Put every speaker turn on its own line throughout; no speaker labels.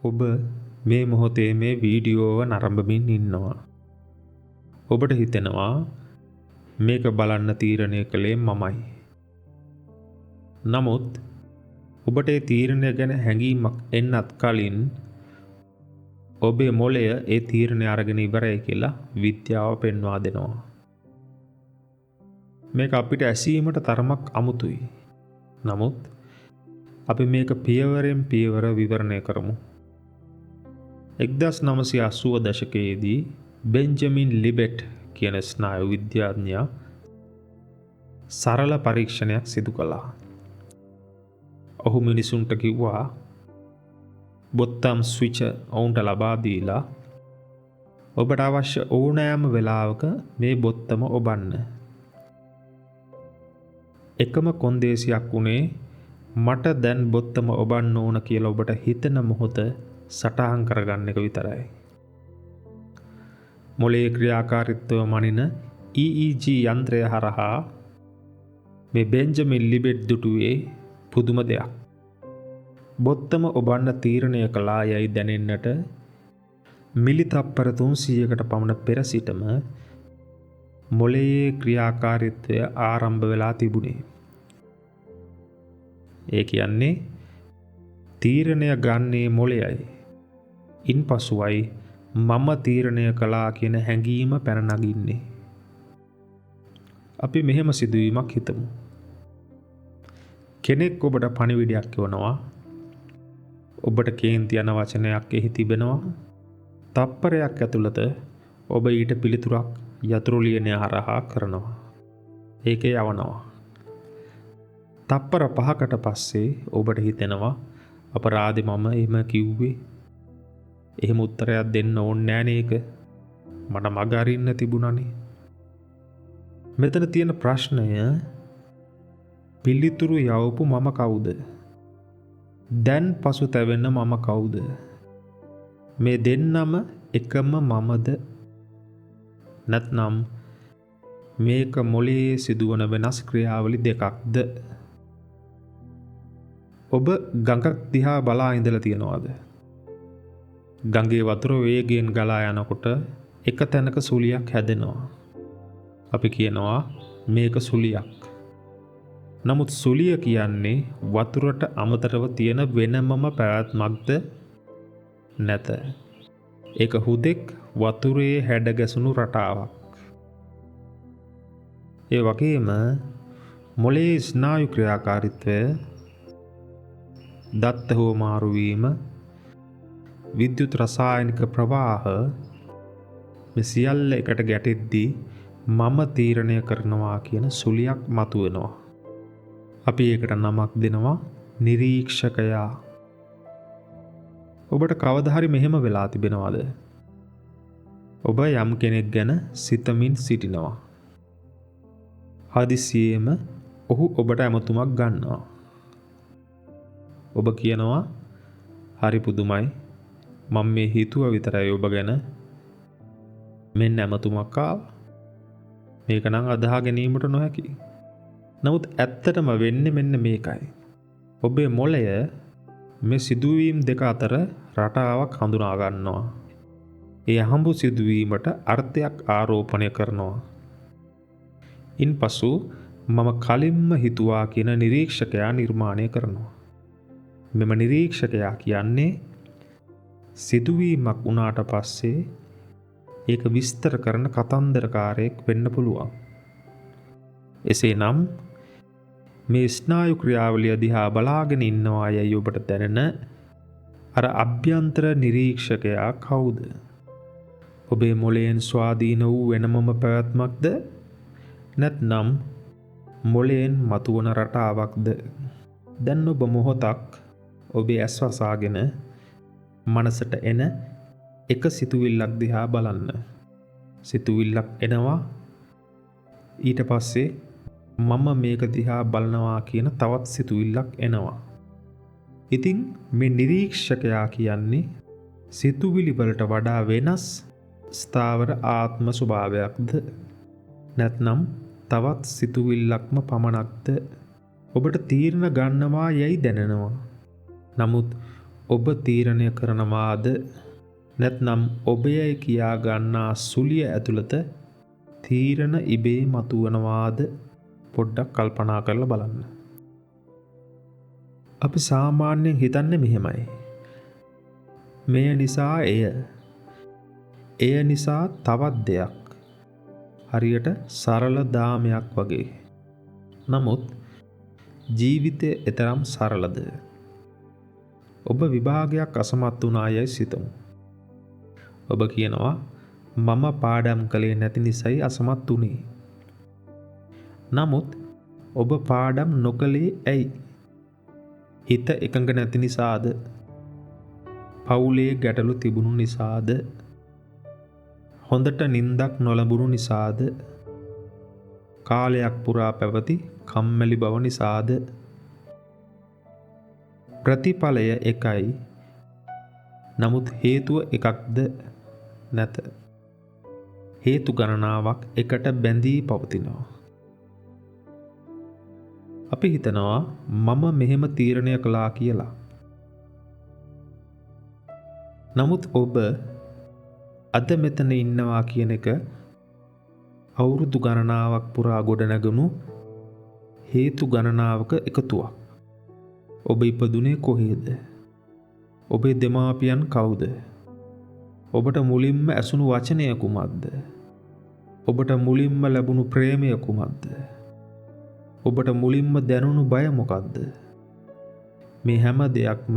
ඔබ මේ මොහොතේ මේ වීඩියෝව නරඹමින් ඉන්නවා. ඔබට හිතෙනවා මේක බලන්න තීරණය කළේ මමයි. නමුත් ඔබට ඒ තීරණය ගැන හැඟීමක් එන්නත් කලින් ඔබේ මොළය ඒ තීරණය අරගෙන ඉවරයි කියලා විද්‍යාව පෙන්වා දෙනවා. මේක අපිට ඇසීමට තරමක් අමුතුයි. නමුත් අපි මේක පියවරෙන් පියවර විවරණය කරමු. 1980 දශකයේදී බෙන්ජමින් ලිබෙට් කියන ස්නායු විද්‍යාඥයා සරල පරීක්ෂණයක් සිදු කළා. ඔහු මිනිසුන්ට කිව්වා බොත්තම් ස්විච් ඔවුන්ට ලබා දීලා ඔබට අවශ්‍ය ඕනෑම වෙලාවක මේ බොත්තම ඔබන්න. එකම කොන්දේසියක් උනේ මට දැන් බොත්තම ඔබන්න ඕන කියලා ඔබට හිතෙන මොහොත සටහන් කරගන්න එක විතරයි. මොළයේ ක්‍රියාකාරීත්වය මනින EEG යන්ත්‍රය හරහා මේ බෙන්ජමින් ලිබෙට් දුටුවේ පුදුම දෙයක්. බොත්තම ඔබන්න තීරණය කළා යයි දැනෙන්නට මිලි තප්පර 300කට පමණ පෙර සිටම මොළයේ ක්‍රියාකාරීත්වය ආරම්භ වෙලා තිබුණේ. ඒ කියන්නේ තීරණය ගන්නේ මොළයයි. ඉන්පසුවයි මම තීරණය කළා කියන හැඟීම පැන නගින්නේ. අපි මෙහෙම සිදුවීමක් හිතමු. කෙනෙක් ඔබට පණිවිඩයක් කියවනවා. ඔබට කේන්ති යන වචනයක් එහි තිබෙනවා. තප්පරයක් ඇතුළත ඔබ ඊට පිළිතුරක් යතුරු ලියනය හරහා කරනවා. ඒකේ යවනවා. තප්පර 5කට පස්සේ ඔබට හිතෙනවා අපරාධෙ මම එහෙම කිව්වේ. එහෙම උත්තරයක් දෙන්න ඕනේ නෑනේ ඒක. මට මග අරින්න තිබුණානේ. මෙතන තියෙන ප්‍රශ්නය පිළිතුරු යවපු මම කවුද? දැන් පසුතැවෙන මම කවුද? මේ දෙන්නම එකම මමද? නැත්නම් මේක මොළයේ සිදුවන වෙනස් ක්‍රියාවලි දෙකක්ද? ඔබ ගඟක් දිහා බලා ඉඳලා තියනවාද? ගඟේ වතුර වේගයෙන් ගලා යනකොට එක තැනක සුලියක් හැදෙනවා. අපි කියනවා මේක සුලියක්. නමුත් සුලිය කියන්නේ වතුරට අමතරව තියෙන වෙනමම පැවැත්මක්ද? නැත. ඒක හුදෙක් වතුරේ හැඩ ගැසුණු රටාවක්. ඒ වගේම මොළයේ ස්නායු ක්‍රියාකාරීත්වය, දත්ත හුවමාරු වීම, විද්‍යුත් රසායනික ප්‍රවාහ මේ සියල්ල එකට ගැටෙද්දී මම තීරණය කරනවා කියන සුලියක් මතුවෙනවා. අපි ඒකට නමක් දෙනවා නිරීක්ෂකයා. ඔබට කවදා හරි මෙහෙම වෙලා තිබෙනවද? ඔබ යම් කෙනෙක් ගැන සිතමින් සිටිනවා. හදිසියෙම ඔහු ඔබට ඇමතුමක් ගන්නවා. ඔබ කියනවා හරි පුදුමයි. මම මේ හිතුව විතරයි ඔබ ගැන. මෙන්න ඇමතුමක් ආවා. මේක නම් අදහා ගැනීමට නොහැකි. නමුත් ඇත්තටම වෙන්නේ මෙන්න මේකයි. ඔබේ මොළය මේ සිදුවීම් දෙක අතර රටාවක් හඳුනා ගන්නවා. ඒ හම්බු සිදුවීමට අර්ථයක් ආරෝපණය කරනවා. ඉන්පසු මම කලින්ම හිතුවා කියන නිරීක්ෂකයා නිර්මාණය කරනවා. මෙම නිරීක්ෂකයා කියන්නේ සිදුවීමක් වුණාට පස්සේ ඒක විස්තර කරන කතන්දරකාරයෙක් වෙන්න පුළුවන්. එසේනම් මේ ස්නායු ක්‍රියාවලිය දිහා බලාගෙන ඉන්නවා යයි ඔබට දැනෙන අර අභ්‍යන්තර නිරීක්ෂකයා කවුද? ඔබේ මොළයෙන් ස්වාධීන වූ වෙනමම පැවැත්මක්ද? නැත්නම් මොළයෙන් මතුවන රටාවක්ද? දැන් ඔබ මොහොතක් ඔබේ ඇස් වසාගෙන මනසට එන එක සිතුවිල්ලක් දිහා බලන්න. සිතුවිල්ලක් එනවා. ඊට පස්සේ මම මේක දිහා බලනවා කියන තවත් සිතුවිල්ලක් එනවා. ඉතින් මේ නිරීක්ෂකයා කියන්නේ සිතුවිලි වලට වඩා වෙනස් ස්ථාවර ආත්ම ස්වභාවයක්ද? නැත්නම් තවත් සිතුවිල්ලක්ම පමණක්ද? ඔබට තීරණ ගන්නවා යයි දැනෙනවා. නමුත් ඔබ තීරණය කරනවාද නැත්නම් ඔබයයි කියා ගන්නා සුලිය ඇතුළත තීරණ ඉබේ මතුවනවාද පොඩ්ඩක් කල්පනා කරලා බලන්න. අපි සාමාන්‍යයෙන් හිතන්නේ මෙහෙමයි. මෙය නිසා එය නිසා තවත් දෙයක්. හරියට සරල දාමයක් වගේ. නමුත් ජීවිතය එතරම් සරලද? ඔබ විභාගයක් අසමත් වුණා යයි සිතමු. ඔබ කියනවා මම පාඩම් කළේ නැති නිසායි අසමත් වුණේ. නමුත් ඔබ පාඩම් නොකළේ ඇයි? හිත එකඟ නැති නිසාද? පවුලේ ගැටලු තිබුණු නිසාද? හොඳට නිින්දක් නොලැබුණු නිසාද? කාලයක් පුරා පැවති කම්මැලි බව නිසාද? ප්‍රතිඵලය එකයි. නමුත් හේතුව එකක්ද නැත. හේතු ගණනාවක් එකට බැඳී පවතිනවා. අපි හිතනවා මම මෙහෙම තීරණය කළා කියලා. නමුත් ඔබ අද මෙතන ඉන්නවා කියන එක අවුරුදු ගණනාවක් පුරා ගොඩනැගුණු හේතු ගණනාවක එකතුවක්. ඔබ ඉපදුනේ කොහේද? ඔබේ දෙමාපියන් කවුද? ඔබට මුලින්ම ඇසුණු වචනය කුමක්ද? ඔබට මුලින්ම ලැබුණු ප්‍රේමය කුමක්ද? ඔබට මුලින්ම දැනුණු බය මොකක්ද? මේ හැම දෙයක්ම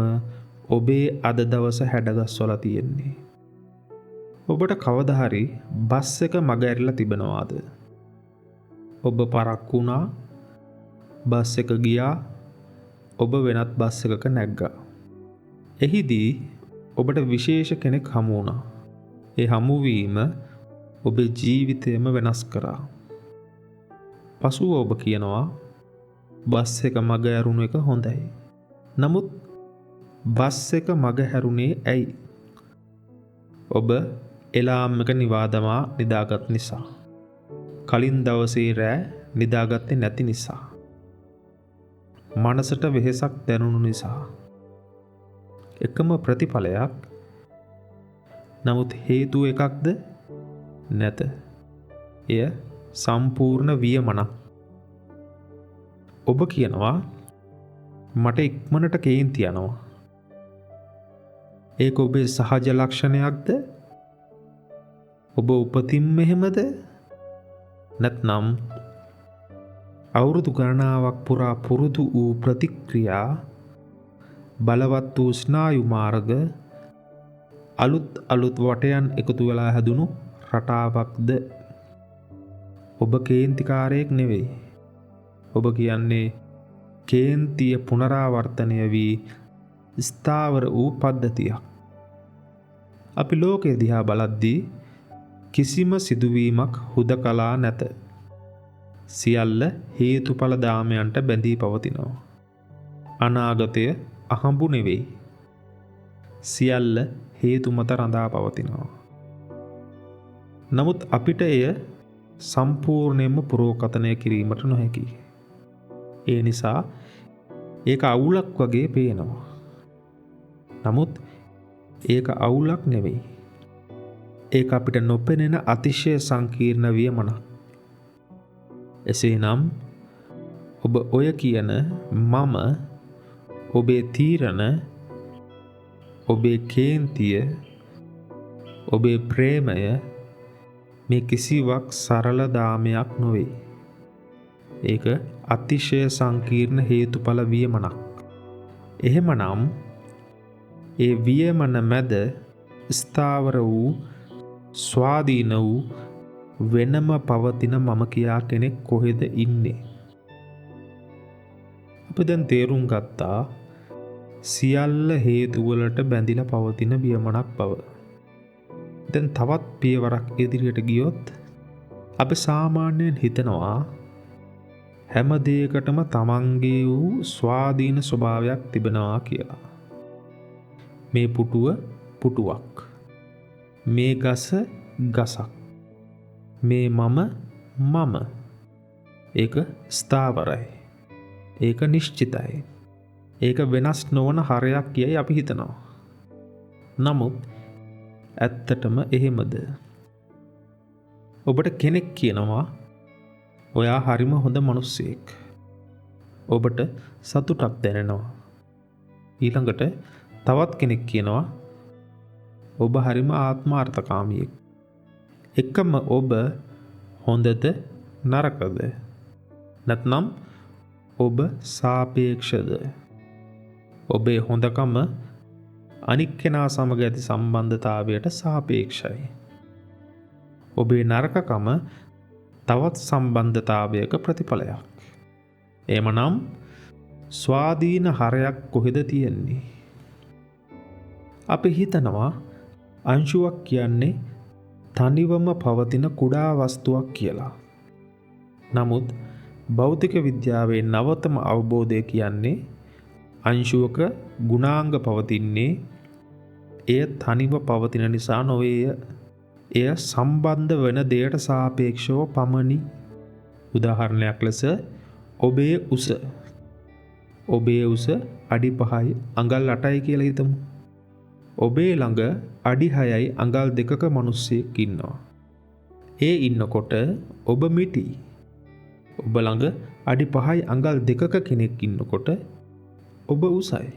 ඔබේ අද දවස හැඩගස්වලා තියෙන්නේ. ඔබට කවදා හරි බස් එක මග ඇරිලා තිබෙනවාද? ඔබ පරක්කු වුණා, බස් එක ගියා, ඔබ වෙනත් බස් එකක නැග්ගා. එහිදී ඔබට විශේෂ කෙනෙක් හමු වුණා. ඒ හමුවීම ඔබේ ජීවිතයම වෙනස් කරා. පසුව ඔබ කියනවා බස් එක මග ඇරුණු එක හොඳයි. නමුත් බස් එක මග හැරුණේ ඇයි? ඔබ එලාම් එක නිවාදමා නිදාගත් නිසා. කලින් දවසේ රෑ නිදාගත්තේ නැති නිසා. මනසට වෙහෙසක් දැනුණු නිසා. එකම ප්‍රතිඵලයක්. නමුත් හේතුව එකක්ද නැත. එය සම්පූර්ණ වියමනක්. ඔබ කියනවා මට ඉක්මනට කේන්ති යනවා. ඒක ඔබේ සහජ ලක්ෂණයක්ද? ඔබ උපතින්ම එහෙමද? නැත්නම් අවුරුදු ගණනාවක් පුරා පුරුදු වූ ප්‍රතික්‍රියා, බලවත් වූ ස්නායු මාර්ග, අලුත් වටයන් එකතු වෙලා හැදුණු රටාවක්ද? ඔබ කේන්තිකාරයෙක් නෙවෙයි. ඔබ කියන්නේ කේන්තිය පුනරාවර්තනය වී ස්ථාවර වූ පද්ධතියක්. අපි ලෝකය දිහා බලද්දී කිසිම සිදුවීමක් හුදකලා නැත. සියල්ල හේතුඵල දාමයන්ට බැඳී පවතිනවා. අනාගතය අහඹු නෙවෙයි. සියල්ල හේතු මත රඳා පවතිනවා. නමුත් අපිට එය සම්පූර්ණයෙන්ම පුරෝකථනය කිරීමට නොහැකි. ඒ නිසා ඒක අවුලක් වගේ පේනවා. නමුත් ඒක අවුලක් නෙවෙයි. ඒක අපිට නොපෙනෙන අතිශය සංකීර්ණ වියමනක්. එසේනම් ඔබ ඔය කියන මම, ඔබේ තීරණ, ඔබේ කේන්තිය, ඔබේ ප්‍රේමය මේ කිසිවක් සරල දාමයක් නොවේ. ඒක අතිශය සංකීර්ණ හේතුඵල වියමනක්. එහෙමනම් ඒ වියමන මැද ස්ථාවර වූ, ස්වාධීන වූ, වෙනම පවතින මම කියා කෙනෙක් කොහෙද ඉන්නේ? අපි දැන් තේරුම් ගත්තා සියල්ල හේතුවලට බැඳිලා පවතින වියමනක් බව. දැන් තවත් පියවරක් ඉදිරියට ගියොත් අපි සාමාන්‍යයෙන් හිතනවා හැම දෙයකටම තමන්ගේ වූ ස්වාධීන ස්වභාවයක් තිබෙනවා කියලා. මේ පුටුව පුටුවක්. මේ ගස ගසක්. මේ මම. ඒක ස්ථාවරයි. ඒක නිශ්චිතයි. ඒක වෙනස් නොවන හරයක් කියයි අපි හිතනවා. නමුත් ඇත්තටම එහෙමද? ඔබට කෙනෙක් කියනවා ඔයා හරිම හොඳ මිනිස්සෙක්. ඔබට සතුටක් දැනෙනවා. ඊළඟට තවත් කෙනෙක් කියනවා ඔබ හරිම ආත්මාර්ථකාමියෙක්. එකම ඔබ හොඳද නරකද? නැත්නම් ඔබ සාපේක්ෂද? ඔබේ හොඳකම අනික් කෙනා සමග ඇති සම්බන්ධතාවයට සාපේක්ෂයි. ඔබේ නරකකම තවත් සම්බන්ධතාවයක ප්‍රතිඵලයක්. එමනම් ස්වාධීන හරයක් කොහෙද තියෙන්නේ? අපි හිතනවා අංශුවක් කියන්නේ තනිවම පවතින කුඩා වස්තුවක් කියලා. නමුත් භෞතික විද්‍යාවේ නවතම අවබෝධය කියන්නේ අංශුවක ගුණාංග පවතින්නේ එය තනිව පවතින නිසා නොවේය. එය සම්බන්ධ වන දෙයට සාපේක්ෂව පමණි. උදාහරණයක් ලෙස ඔබේ උස. ඔබේ උස අඩි 5යි අඟල් 8යි කියලා හිතමු. ඔබේ ළඟ අඩි 6යි අඟල් 2ක මිනිස්සෙක් ඉන්නවා. ඒ ඉන්නකොට ඔබ මිටි. ඔබ ළඟ අඩි 5යි අඟල් 2ක කෙනෙක් ඉන්නකොට ඔබ උසයි.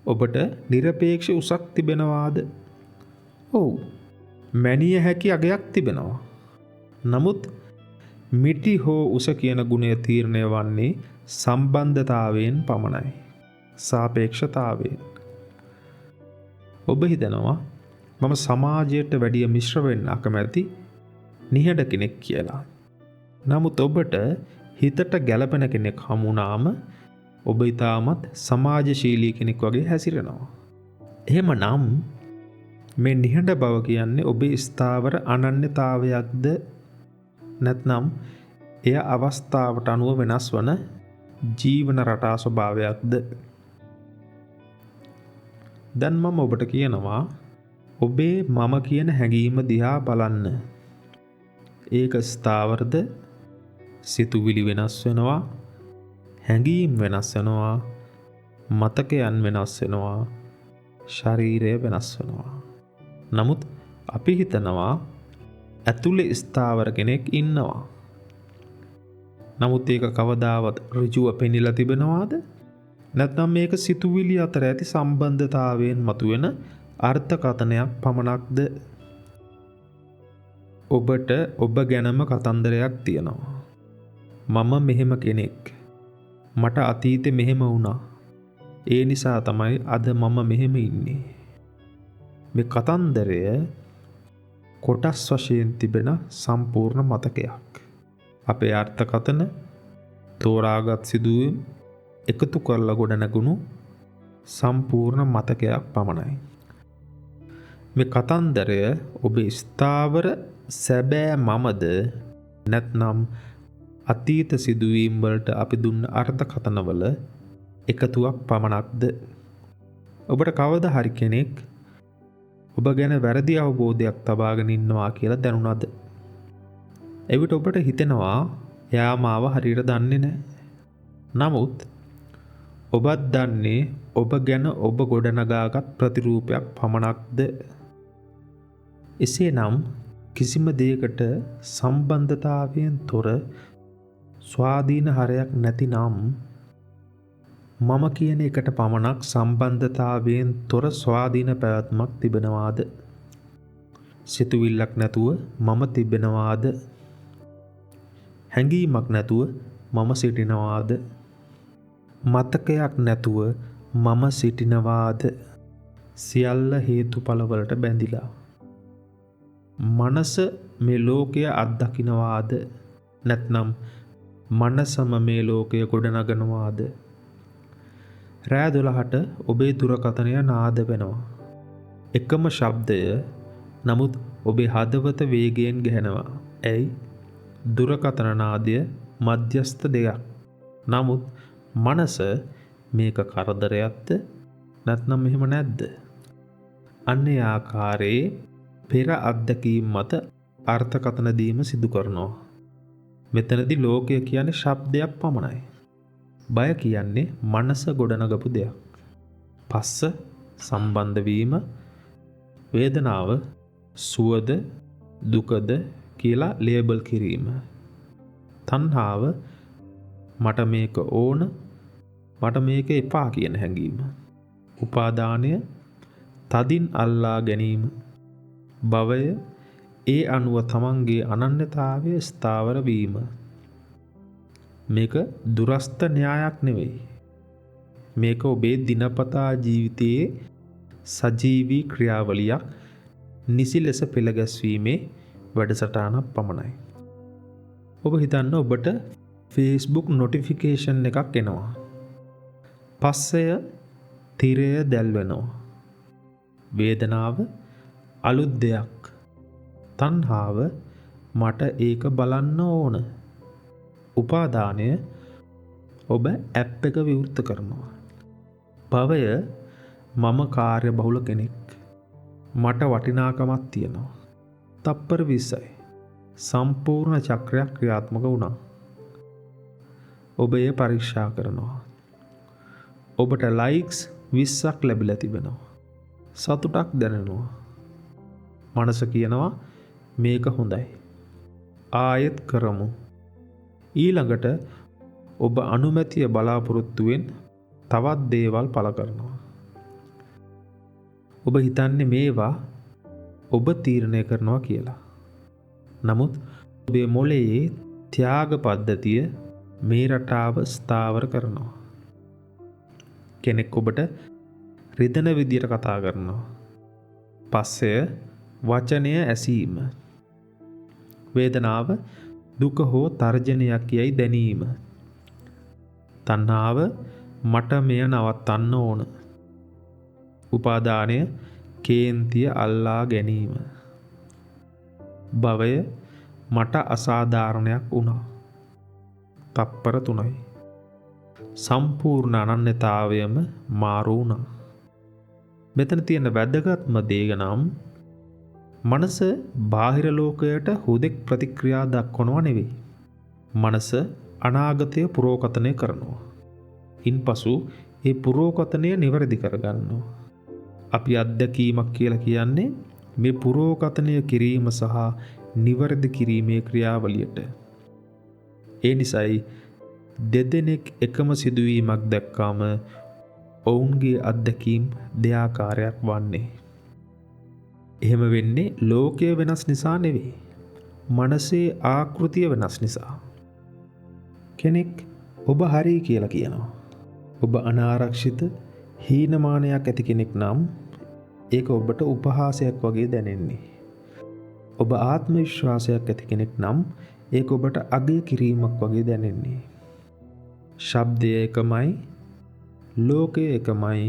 ඔබට නිරපේක්ෂ උසක් තිබෙනවාද? ඔව්. මැනිය හැකි අගයක් තිබෙනවා. නමුත් මිටි හෝ උස කියන ගුණය තීරණය වන්නේ සම්බන්ධතාවයෙන් පමණයි. සාපේක්ෂතාවයෙන්. ඔබ හිතනවා මම සමාජයට වැඩිය මිශ්‍ර වෙන්න අකමැති නිහඬ කෙනෙක් කියලා. නමුත් ඔබට හිතට ගැළපෙන කෙනෙක් හමුනාම ඔබ ඊටමත් සමාජශීලී කෙනෙක් වගේ හැසිරෙනවා. එහෙමනම් මේ නිහඬ බව කියන්නේ ඔබේ ස්ථාවර අනන්‍යතාවයක්ද නැත්නම් එය අවස්ථාවට අනුව වෙනස් වන ජීවන රටා ස්වභාවයක්ද? දැන් මම ඔබට කියනවා ඔබේ මම කියන හැඟීම දිහා බලන්න. ඒක ස්ථාවරද? සිතුවිලි වෙනස් වෙනවා, හැඟීම් වෙනස් වෙනවා, මතකයන් වෙනස් වෙනවා, ශරීරය වෙනස් වෙනවා. නමුත් අපි හිතනවා ඇතුලේ ස්ථාවර කෙනෙක් ඉන්නවා. නමුත් ඒක කවදාවත් ඍජුව පෙනිලා තිබෙනවාද? නැත්නම් මේක සිතුවිලි අතර ඇති සම්බන්ධතාවයෙන් මතුවෙන අර්ථකථනයක් පමණක්ද? ඔබට ඔබ ගැනම කතන්දරයක් තියෙනවා. මම මෙහෙම කෙනෙක්. මට අතීතේ මෙහෙම වුණා. ඒ නිසා තමයි අද මම මෙහෙම ඉන්නේ. මේ කතන්දරය කොටස් වශයෙන් තිබෙන සම්පූර්ණ මතකයක්. අපේ අර්ථකථන තෝරාගත් සිදුවීම් එකතු කරලා ගොඩනගුණු සම්පූර්ණ මතකයක් පමණයි. මේ කතන්දරය ඔබේ ස්ථාවර සැබෑ මමද නැත්නම් අතීත සිදුවීම් වලට අපි දුන්න අර්ථකථනවල එකතුවක් පමණක්ද? ඔබට කවදා හරි කෙනෙක් ඔබ ගැන වැරදි අවබෝධයක් තබාගෙන ඉන්නවා කියලා දැනුණාද? එවිට ඔබට හිතෙනවා එයා මාව හරියට දන්නේ නැහැ. නමුත් ඔබත් දන්නේ ඔබ ගැන ඔබ ගොඩනගාගත් ප්‍රතිරූපයක් පමණක්ද? එසේනම් කිසිම දෙයකට සම්බන්ධතාවයෙන් තොර ස්වාධීන හරයක් නැතිනම් මම කියන එකට පමණක් සම්බන්ධතාවයෙන් තොර ස්වාධීන පැවැත්මක් තිබෙනවාද? සිතුවිල්ලක් නැතුව මම තිබෙනවාද? හැඟීමක් නැතුව මම සිටිනවාද? මතකයක් නැතුව මම සිටිනවාද? සියල්ල හේතුඵල වලට බැඳිලා. මනස මේ ලෝකය අත්දකින්නවාද? නැත්නම් මනසම මේ ලෝකය ගොඩනගනවාද? රෑ 12ට ඔබේ දුරකථනය නාද වෙනවා. එකම ශබ්දය නමුත් ඔබේ හදවත වේගයෙන් ගැහෙනවා. ඇයි? දුරකථන නාදය මධ්‍යස්ථ දෙයක්. නමුත් මනස මේක කරදරයක්ද නැත්නම් එහෙම නැද්ද? අන්නේ ආකාරයේ පෙර අත්දැකීම් මත අර්ථකථන දීම සිදු කරනවා. මෙතනදී ලෝකය කියන්නේ ශබ්දයක් පමණයි. බය කියන්නේ මනස ගොඩනගපු දෙයක්. පස්ස සම්බන්ධ වීම, වේදනාව සුවද දුකද කියලා ලේබල් කිරීම. තණ්හාව මට මේක ඕන, මට මේක එපා කියන හැඟීම. උපාදානය තදින් අල්ලා ගැනීම. භවය ඒ අනුව තමන්ගේ අනන්‍යතාවය ස්ථාවර වීම. මේක දුරස්ත න්‍යායක් නෙවෙයි. මේක ඔබේ දිනපතා ජීවිතයේ සජීවී ක්‍රියාවලියක්, නිසි ලෙස පෙළගැස්වීමේ වැඩසටහනක් පමණයි. ඔබ හිතන්න ඔබට Facebook නොටිෆිකේෂන් එකක් එනවා. පස්සය තිරය දැල්වෙනවා. වේදනාව අලුත් දෙයක්. තණ්හාව මට ඒක බලන්න ඕන. උපාදානය ඔබ ඇප් එක විවෘත කරනවා. භවය මම කාර්ය බහුල කෙනෙක්. මට වටිනාකමක් තියෙනවා. තප්පර 20යි. සම්පූර්ණ චක්‍රයක් ක්‍රියාත්මක වුණා. ඔබ එය පරීක්ෂා කරනවා. ඔබට ලයික්ස් 20ක් ලැබිලා තිබෙනවා. සතුටක් දැනෙනවා. මනස කියනවා මේක හොඳයි. ආයෙත් කරමු. ඊළඟට ඔබ අනුමැතිය බලාපොරොත්තුවෙන් තවත් දේවල් පළ කරනවා. ඔබ හිතන්නේ මේවා ඔබ තීරණය කරනවා කියලා. නමුත් ඔබේ මොළයේ ත්‍යාග පද්ධතිය මේ රටාව ස්ථාවර කරනවා. කෙනෙක් ඔබට රිදෙන විදියට කතා කරනවා. පස්සය වචනය ඇසීම. වේදනාව දුක හෝ තර්ජනයක් යයි දැනීම. තණ්හාව මට මෙය නවත්තන්න ඕන. උපාදානය කේන්තිය අල්ලා ගැනීම. භවය මට අසාධාරණයක් වුණා. තප්පර 3යි. සම්පූර්ණ අනන්‍යතාවයම මාරු වුණා. මෙතන තියෙන වැදගත්ම දේ නම් මනස බාහිර ලෝකයට හුදෙක් ප්‍රතික්‍රියා දක්වනවා නෙවෙයි. මනස අනාගතය පුරෝකථනය කරනවා. ඉන්පසු ඒ පුරෝකථනය නිවැරදි කරගන්නවා. අපි අත්දැකීමක් කියලා කියන්නේ මේ පුරෝකථනය කිරීම සහ නිවැරදි කිරීමේ ක්‍රියාවලියට. ඒ නිසායි දෙදෙනෙක් එකම සිදුවීමක් දැක්කාම ඔවුන්ගේ අත්දැකීම් දෙආකාරයක් වන්නේ. එහෙම වෙන්නේ ලෝකය වෙනස් නිසා නෙවෙයි. මනසේ ආකෘතිය වෙනස් නිසා. කෙනෙක් ඔබ හරි කියලා කියනවා. ඔබ අනාරක්ෂිත හීනමානයක් ඇති කෙනෙක් නම් ඒක ඔබට උපහාසයක් වගේ දැනෙන්නේ. ඔබ ආත්ම විශ්වාසයක් ඇති කෙනෙක් නම් ඒක ඔබට අගය කිරීමක් වගේ දැනෙන්නේ. ශබ්දය එකමයි, ලෝකය එකමයි,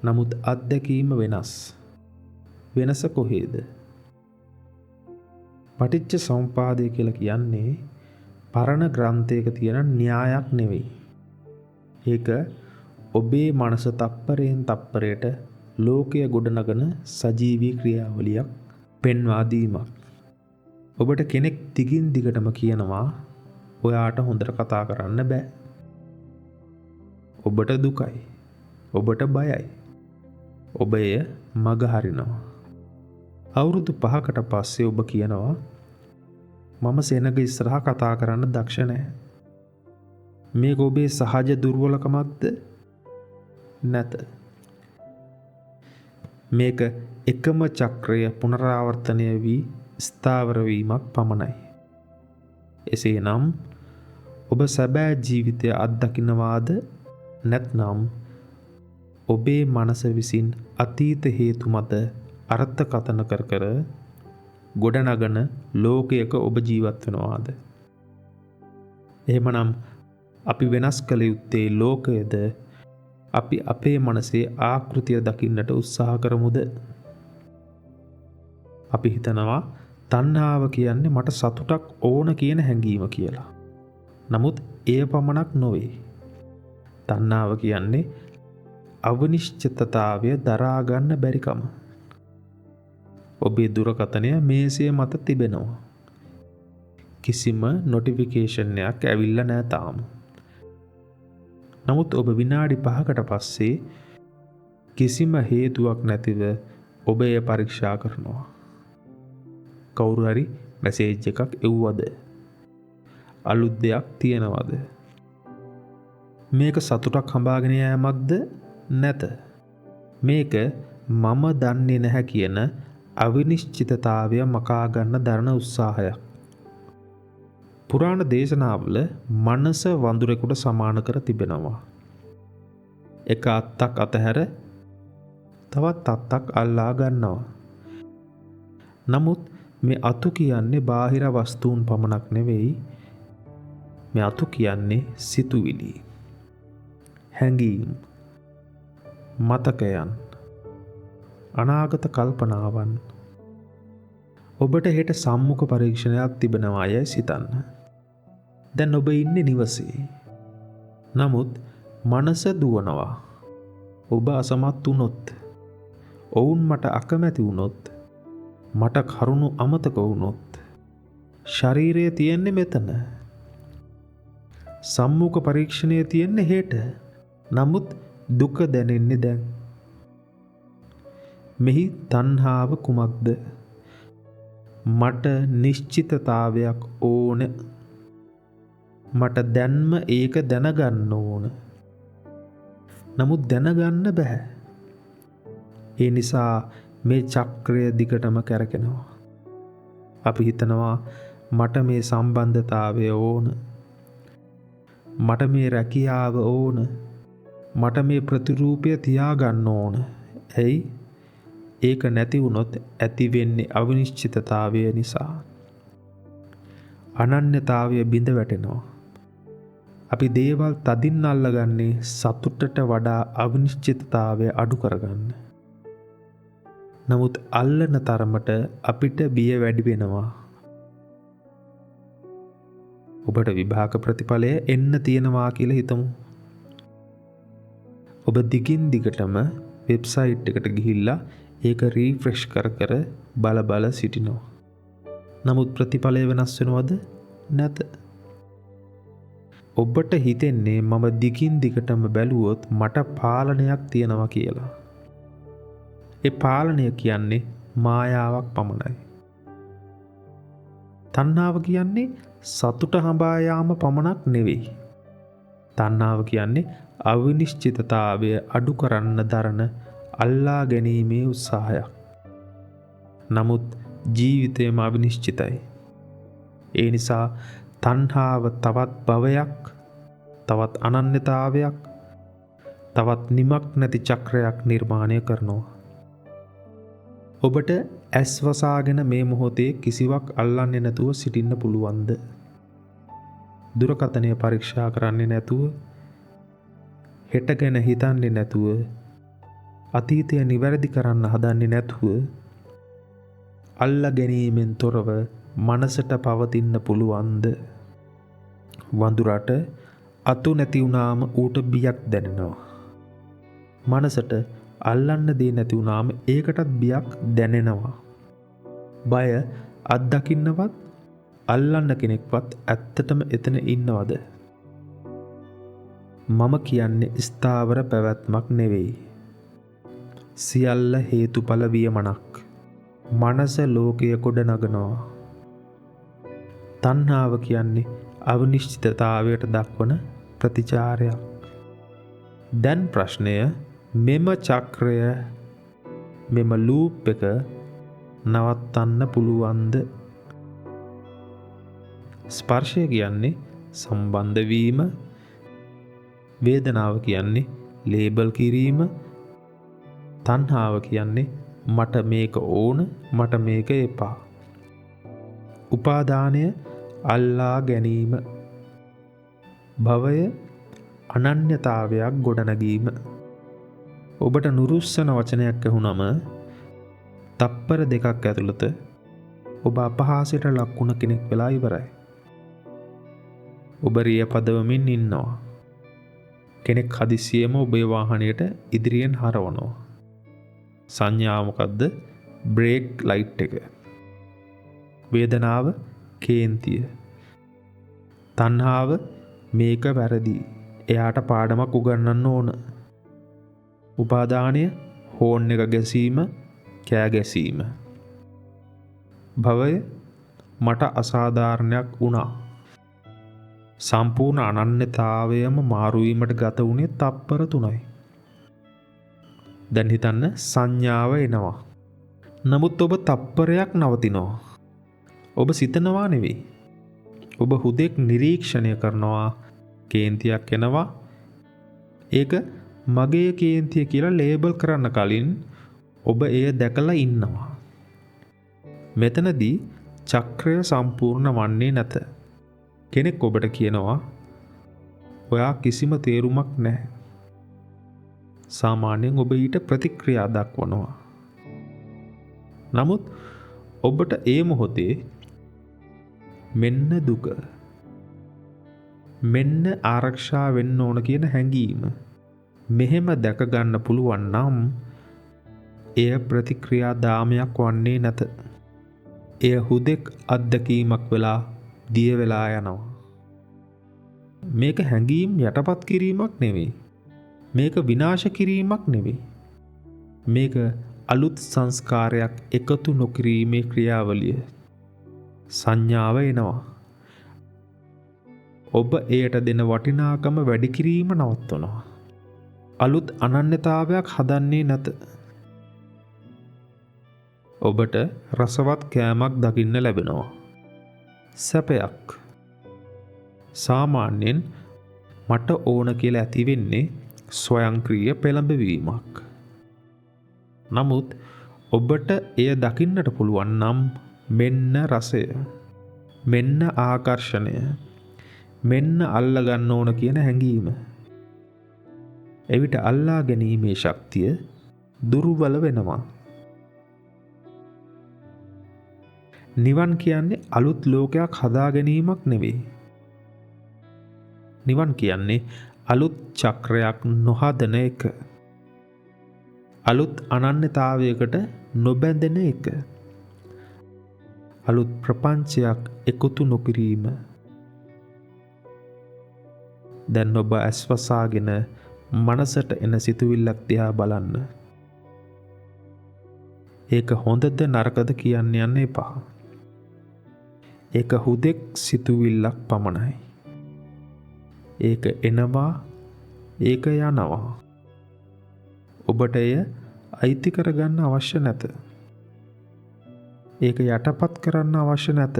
නමුත් අත්දැකීම වෙනස්. වෙනස කොහේද? පටිච්ච සමුපාදය කියලා කියන්නේ පරණ ග්‍රන්ථයක තියෙන න්‍යායක් නෙවෙයි. ඒක ඔබේ මනස තප්පරයෙන් තප්පරයට ලෝකය ගොඩනගන සජීවී ක්‍රියාවලියක් පෙන්වා දීමක්. ඔබට කෙනෙක් දිගින් දිගටම කියනවා ඔයාට හොඳට කතා කරන්න බෑ. ඔබට දුකයි. ඔබට බයයි. ඔබ එය මග හරිනවා. අවුරුදු 5කට පස්සේ ඔබ කියනවා මම සෙනග ඉස්සරහා කතා කරන්න දක්ෂ නැහැ. මේක ඔබේ සහජ දුර්වලකමක්ද? නැත. මේක එකම චක්‍රය පුනරාවර්තනය වී ස්ථාවර වීමක් පමණයි. එසේනම් ඔබ සැබෑ ජීවිතය අත්දකින්නවාද නැත්නම් ඔබේ මනස විසින් අතීත හේතු මත අර්ථකථන කර කර ගොඩනගන ලෝකයක ඔබ ජීවත් වෙනවාද? එහෙමනම් අපි වෙනස් කළ යුත්තේ ලෝකයද? අපි අපේ මනසේ ආකෘතිය දකින්නට උත්සාහ කරමුද? අපි හිතනවා තණ්හාව කියන්නේ මට සතුටක් ඕන කියන හැඟීම කියලා. නමුත් එය පමණක් නොවේ. තණ්හාව කියන්නේ අවිනිශ්චිතතාවය දරා ගන්න බැරිකම. ඔබේ දුරකථනය මේසය මත තිබෙනවා. කිසිම නොටිෆිකේෂන් එකක් ඇවිල්ලා නැහැ තාම. නමුත් ඔබ විනාඩි 5කට පස්සේ කිසිම හේතුවක් නැතිව ඔබ එය පරීක්ෂා කරනවා. කවුරු හරි මැසේජ් එකක් එව්වද? අලුත් දෙයක් තියෙනවද? මේක සතුටක් හඹාගෙන යෑමක්ද නැත? මේක මම දන්නේ නැහැ කියන අවිනිශ්චිතතාවය මකා ගන්න දරන උත්සාහයක්. පුරාණ දේශනාවල මනස වඳුරෙකුට සමාන කර තිබෙනවා. එක අත්තක් අතහැර තවත් අත්තක් අල්ලා ගන්නවා. නමුත් මේ අතු කියන්නේ බාහිර වස්තුන් පමණක් නෙවෙයි. මේ අතු කියන්නේ සිතුවිලි, හැඟීම්, මතකයන්, අනාගත කල්පනාවන්. ඔබට හෙට සම්මුඛ පරීක්ෂණයක් තිබෙනවා යයි සිතන්න. දැන් ඔබ ඉන්නේ නිවසේ. නමුත් මනස දුවනවා. ඔබ අසමත් වුණොත්, ඔවුන් මට අකමැති වුණොත්, මට කරුණු අමතක වුණොත්, ශරීරය තියෙන්නේ මෙතන. සම්මුඛ පරීක්ෂණය තියෙන්නේ හෙට. නමුත් දුක දැනෙන්නේ දැන්. මෙහි තණ්හාව කුමක්ද? මට නිශ්චිතතාවයක් ඕන. මට දැන්ම ඒක දැනගන්න ඕන. නමුත් දැනගන්න බෑ. ඒ නිසා මේ චක්‍රය දිගටම කැරකෙනවා. අපි හිතනවා මට මේ සම්බන්ධතාවය ඕන. මට මේ රැකියාව ඕන. මට මේ ප්‍රතිරූපය තියාගන්න ඕන. ඇයි? ඒක නැති වුණොත් ඇති වෙන්නේ අවිනිශ්චිතතාවය නිසා. අනන්‍යතාවය බිඳ වැටෙනවා. අපි දේවල් තදින් අල්ලගන්නේ සතුටට වඩා අවිනිශ්චිතතාවය අඩු කරගන්න. නමුත් අල්ලන තරමට අපිට බිය වැඩි වෙනවා. ඔබට විභාග ප්‍රතිඵලය එන්න තියෙනවා කියලා හිතමු. ඔබ දිගින් දිගටම වෙබ්සයිට් එකට ගිහිල්ලා ඒක රීෆ්‍රෙෂ් කර කර බල සිටිනවා. නමුත් ප්‍රතිඵලය වෙනස් වෙනවද? නැත. ඔබට හිතෙන්නේ මම දිගින් දිගටම බැලුවොත් මට පාලනයක් තියෙනවා කියලා. ඒ පාලනය කියන්නේ මායාවක් පමණයි. තණ්හාව කියන්නේ සතුට හඹා යාම පමණක් නෙවෙයි. තණ්හාව කියන්නේ අවිනිශ්චිතතාවය අඩු කරන්න දරන අල්ලා ගැනීමේ උත්සාහයක්. නමුත් ජීවිතයම අවිනිශ්චිතයි. ඒ නිසා තණ්හාව තවත් භවයක්, තවත් අනන්‍යතාවයක්, තවත් නිමක් නැති චක්‍රයක් නිර්මාණය කරනවා. ඔබට ඇස් වසාගෙන මේ මොහොතේ කිසිවක් අල්ලන්නේ නැතුව සිටින්න පුළුවන්ද? දුරකථනය පරීක්ෂා කරන්නේ නැතුව, හෙට ගැන හිතන්නේ නැතුව, අතීතය නිවැරදි කරන්න හදන්නේ නැතුව, අල්ලා ගැනීමෙන් තොරව මනසට පවතින්න පුළුවන්ද? වඳුරට අතු නැති වුණාම ඌට බියක් දැනෙනවා. මනසට අල්ලන්න දේ නැති වුණාම ඒකටත් බියක් දැනෙනවා. බය අත්දකින්නවත් අල්ලන්න කෙනෙක්වත් ඇත්තටම එතන ඉන්නවද? මම කියන්නේ ස්ථාවර පැවැත්මක් නෙවෙයි. සියල්ල හේතුඵල වියමනක්. මනස ලෝකය ගොඩනගනවා. තණ්හාව කියන්නේ අවිනිශ්චිතතාවයට දක්වන ප්‍රතිචාරයක්. දැන් ප්‍රශ්නය, මෙම චක්‍රය, මෙම ලූප් එක නවත්තන්න පුළුවන්ද? ස්පර්ශය කියන්නේ සම්බන්ධ වීම, වේදනාව කියන්නේ ලේබල් කිරීම, තණ්හාව කියන්නේ මට මේක ඕන, මට මේක එපා. උපාදානය අල්ලා ගැනීම, භවය අනන්‍යතාවයක් ගොඩනැගීම. ඔබට නුරුස්සන වචනයක් ඇහුනම තප්පර 2ක් ඇතුළත ඔබ අපහාසයට ලක්වුණ කෙනෙක් වෙලා ඉවරයි. ඔබ රිය පදවමින් ඉන්නවා. කෙනෙක් හදිසියෙම ඔබේ වාහනයට ඉදිරියෙන් හරවනවා. සංඥාව මොකද්ද? බ්‍රේක් ලයිට් එක. වේදනාව කේන්තිය. තණ්හාව මේක වැරදි, එයාට පාඩමක් උගන්වන්න ඕන. උපාදානය හෝන් එක ගැසීම, කෑ ගැසීම. භවය මට අසාධාරණයක් වුණා. සම්පූර්ණ අනන්‍යතාවයම මාරුවීමට ගත වුණේ තප්පර 3යි. දැන් හිතන්න සංඥාව එනවා. නමුත් ඔබ තප්පරයක් නවතිනවා. ඔබ සිතනවා නෙවෙයි. ඔබ හුදෙක් නිරීක්ෂණය කරනවා. කේන්තියක් එනවා. ඒක මගේ කේන්තිය කියලා ලේබල් කරන්න කලින් ඔබ එය දැකලා ඉන්නවා. මෙතනදී චක්‍රය සම්පූර්ණ වන්නේ නැත. කෙනෙක් ඔබට කියනවා ඔයා කිසිම තේරුමක් නැහැ. සාමාන්‍යයෙන් ඔබ ඊට ප්‍රතික්‍රියා දක්වනවා. නමුත් ඔබට ඒ මොහොතේ මෙන්න දුක, මෙන්න ආරක්ෂා වෙන්න ඕන කියන හැඟීම මෙහෙම දැක ගන්න පුළුවන් නම් එය ප්‍රතික්‍රියා දාමයක් වන්නේ නැත. එය හුදෙක් අත්දැකීමක් වෙලා දිය වෙලා යනවා. මේක හැඟීම් යටපත් කිරීමක් නෙවෙයි. මේක විනාශ කිරීමක් නෙවෙයි. මේක අලුත් සංස්කාරයක් එකතු නොකිරීමේ ක්‍රියාවලිය. සංඥාව එනවා. ඔබ එයට දෙන වටිනාකම වැඩි කිරීම නවත්වනවා. අලුත් අනන්‍යතාවයක් හදන්නේ නැත. ඔබට රසවත් කෑමක් දකින්න ලැබෙනවා. සැපයක්. සාමාන්‍යයෙන් මට ඕන කියලා ඇති වෙන්නේ ස්වයංක්‍රීය පෙළඹවීමක්. නමුත් ඔබට එය දකින්නට පුළුවන් නම් මෙන්න රසය, මෙන්න ආකර්ෂණය, මෙන්න අල්ලගන්න ඕන කියන හැඟීම. එවිට අල්ලා ගැනීමේ ශක්තිය දුර්වල වෙනවා. නිවන් කියන්නේ අලුත් ලෝකයක් හදා ගැනීමක් නෙවෙයි. නිවන් කියන්නේ අලුත් චක්‍රයක් නොහදන එක. අලුත් අනන්‍යතාවයකට නොබැඳෙන එක. අලුත් ප්‍රපංචයක් එකතු නොකිරීම. දැන් ඔබ ඇස්වසාගෙන මනසට එන සිතුවිල්ලක් දිහා බලන්න. ඒක හොඳද නරකද කියන්න යන්න එපා. ඒක හුදෙක් සිතුවිල්ලක් පමණයි. ඒක එනවා, ඒක යනවා. ඔබට එය අයිති කරගන්න අවශ්‍ය නැත. ඒක යටපත් කරන්න අවශ්‍ය නැත.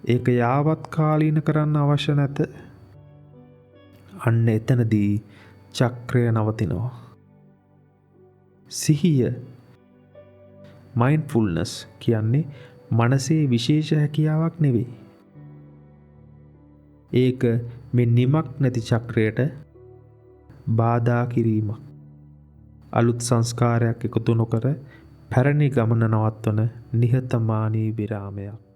ඒක යාවත් කාලීන කරන්න අවශ්‍ය නැත. අන්න එතනදී චක්‍රය නවතිනවා. සිහිය, මයින්ඩ්ෆුල්නස් කියන්නේ මනසේ විශේෂ හැකියාවක් නෙවෙයි. ඒක මේ නිමක් නැති චක්‍රයට බාධා කිරීමක්. අලුත් සංස්කාරයක් එකතු නොකර පැරණි ගමන නවත්වන නිහතමානී විරාමයක්.